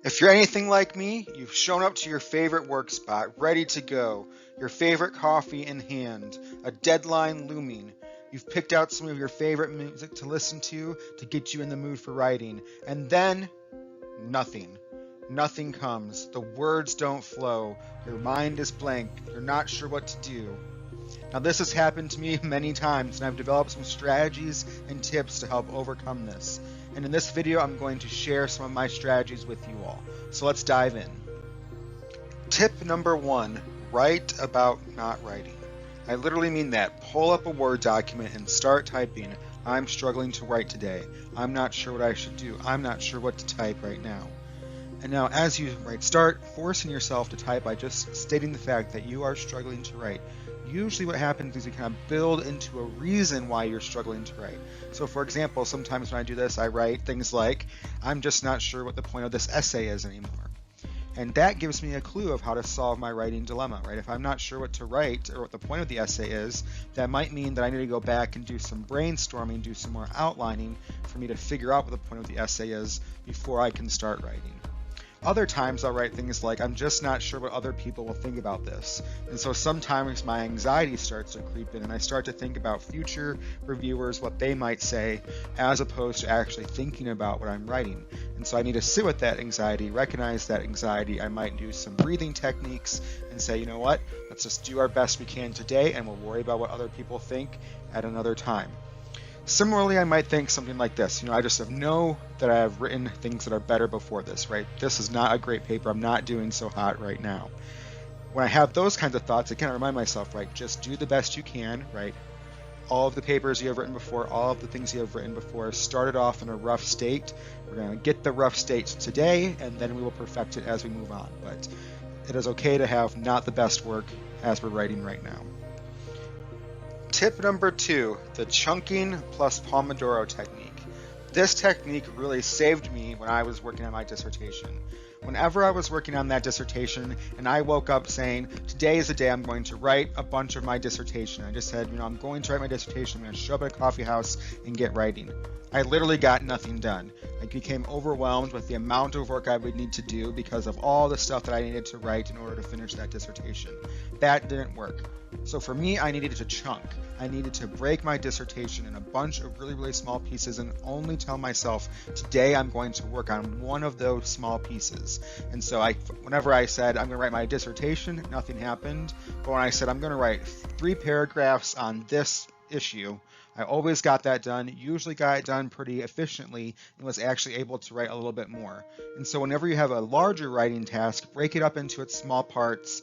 If you're anything like me, you've shown up to your favorite work spot, ready to go, your favorite coffee in hand, a deadline looming. You've picked out some of your favorite music to listen to get you in the mood for writing, and then nothing. Nothing comes. The words don't flow. Your mind is blank. You're not sure what to do. Now, this has happened to me many times, and I've developed some strategies and tips to help overcome this. And in this video, I'm going to share some of my strategies with you all. So let's dive in. Tip number 1, write about not writing. I literally mean that. Pull up a Word document and start typing. I'm struggling to write today. I'm not sure what I should do. I'm not sure what to type right now. And now as you write, start forcing yourself to type by just stating the fact that you are struggling to write. Usually what happens is you kind of build into a reason why you're struggling to write. So for example, sometimes when I do this, I write things like, I'm just not sure what the point of this essay is anymore. And that gives me a clue of how to solve my writing dilemma, right? If I'm not sure what to write or what the point of the essay is, that might mean that I need to go back and do some brainstorming, do some more outlining for me to figure out what the point of the essay is before I can start writing. Other times I'll write things like, I'm just not sure what other people will think about this. And so sometimes my anxiety starts to creep in and I start to think about future reviewers, what they might say, as opposed to actually thinking about what I'm writing. And so I need to sit with that anxiety, recognize that anxiety. I might do some breathing techniques and say, you know what, let's just do our best we can today and we'll worry about what other people think at another time. Similarly, I might think something like this. I just know that I have written things that are better before this, right? This is not a great paper. I'm not doing so hot right now. When I have those kinds of thoughts, I kind of remind myself, right? Just do the best you can, right? All of the papers you have written before, all of the things you have written before started off in a rough state. We're going to get the rough state today, and then we will perfect it as we move on. But it is okay to have not the best work as we're writing right now. Tip number 2, the chunking plus Pomodoro technique. This technique really saved me when I was working on my dissertation. Whenever I was working on that dissertation and I woke up saying, today is the day I'm going to write a bunch of my dissertation. I just said, I'm going to write my dissertation. I'm going to show up at a coffee house and get writing. I literally got nothing done. I became overwhelmed with the amount of work I would need to do because of all the stuff that I needed to write in order to finish that dissertation. That didn't work. So for me, I needed to chunk. I needed to break my dissertation in a bunch of really, really small pieces and only tell myself, today I'm going to work on one of those small pieces. And so whenever I said I'm going to write my dissertation, nothing happened. But when I said I'm going to write 3 paragraphs on this issue, I always got that done, usually got it done pretty efficiently, and was actually able to write a little bit more. And so whenever you have a larger writing task, break it up into its small parts.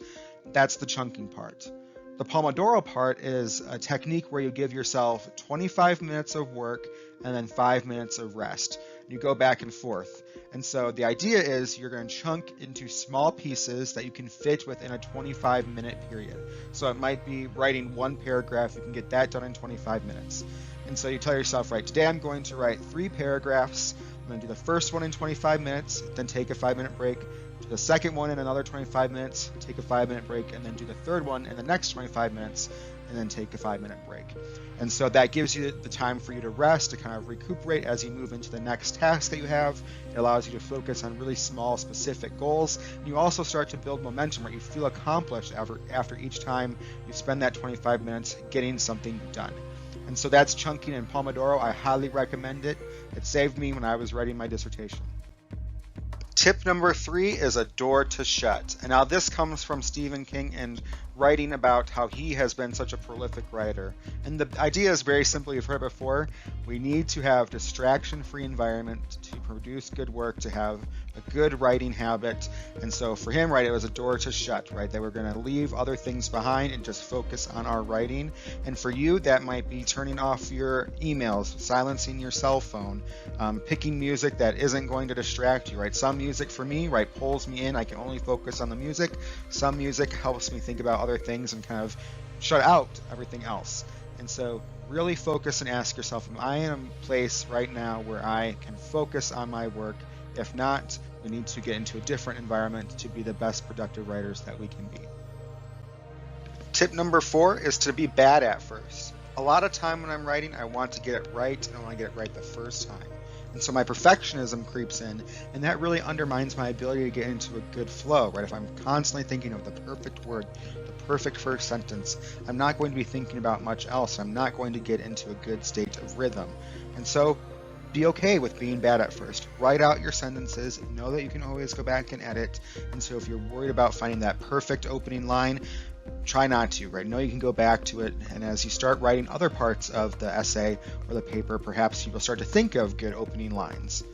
That's the chunking part. The Pomodoro part is a technique where you give yourself 25 minutes of work and then 5 minutes of rest. You go back and forth. And so the idea is you're going to chunk into small pieces that you can fit within a 25-minute period. So it might be writing 1 paragraph. You can get that done in 25 minutes. And so you tell yourself, right, today I'm going to write 3 paragraphs. I'm going to do the first one in 25 minutes, then take a 5-minute break. Do the second one in another 25 minutes, take a 5-minute break, and then do the third one in the next 25 minutes, and then take a 5-minute break. And so that gives you the time for you to rest, to kind of recuperate as you move into the next task that you have. It allows you to focus on really small, specific goals. And you also start to build momentum where you feel accomplished after each time you spend that 25 minutes getting something done. And so that's chunking in Pomodoro. I highly recommend it. It saved me when I was writing my dissertation. Tip number 3 is a door to shut. And now this comes from Stephen King and writing about how he has been such a prolific writer. And the idea is very simple, you've heard it before. We need to have distraction-free environment to produce good work, to have a good writing habit. And so for him, right, it was a door to shut, right? That we're going to leave other things behind and just focus on our writing. And for you, that might be turning off your emails, silencing your cell phone, picking music that isn't going to distract you, right? Some music for me, right, pulls me in. I can only focus on the music. Some music helps me think about other things and kind of shut out everything else. And so really focus and ask yourself, am I in a place right now where I can focus on my work? If not, we need to get into a different environment to be the best productive writers that we can be. Tip number 4 is to be bad at first. A lot of time when I'm writing, I want to get it right, and I want to get it right the first time. And so my perfectionism creeps in, and that really undermines my ability to get into a good flow, right? If I'm constantly thinking of the perfect word, the perfect first sentence, I'm not going to be thinking about much else. I'm not going to get into a good state of rhythm. And so be okay with being bad at first. Write out your sentences. Know that you can always go back and edit. And so if you're worried about finding that perfect opening line, try not to, right? Know you can go back to it, and as you start writing other parts of the essay or the paper, perhaps you will start to think of good opening lines.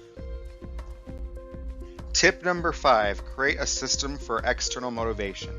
Tip number 5, create a system for external motivation.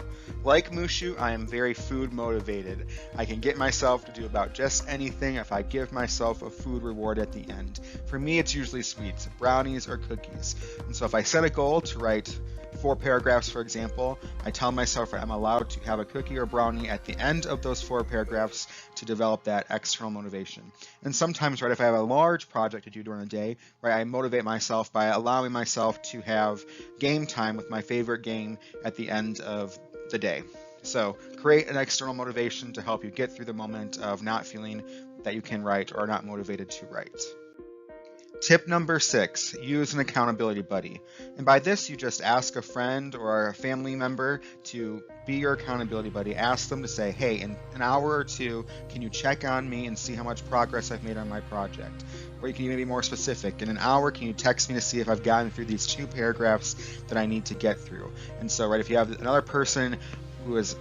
Like Mushu, I am very food motivated. I can get myself to do about just anything if I give myself a food reward at the end. For me, it's usually sweets, brownies or cookies. And so if I set a goal to write 4 paragraphs, for example, I tell myself I'm allowed to have a cookie or brownie at the end of those 4 paragraphs to develop that external motivation. And sometimes, right, if I have a large project to do during the day, right, I motivate myself by allowing myself to have game time with my favorite game at the end of the day. So create an external motivation to help you get through the moment of not feeling that you can write or not motivated to write. Tip number 6, use an accountability buddy. And by this, you just ask a friend or a family member to be your accountability buddy. Ask them to say, hey, in an hour or 2, can you check on me and see how much progress I've made on my project? Or you can even be more specific. In an hour, can you text me to see if I've gotten through these 2 paragraphs that I need to get through? And so, right, if you have another person who is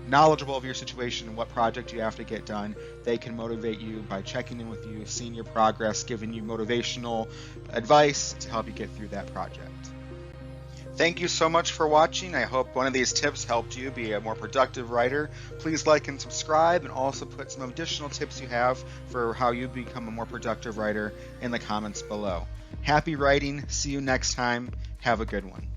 knowledgeable of your situation and what project you have to get done, they can motivate you by checking in with you, seeing your progress, giving you motivational advice to help you get through that project. Thank you so much for watching. I hope one of these tips helped you be a more productive writer. Please like and subscribe, and also put some additional tips you have for how you become a more productive writer in the comments below. Happy writing. See you next time. Have a good one.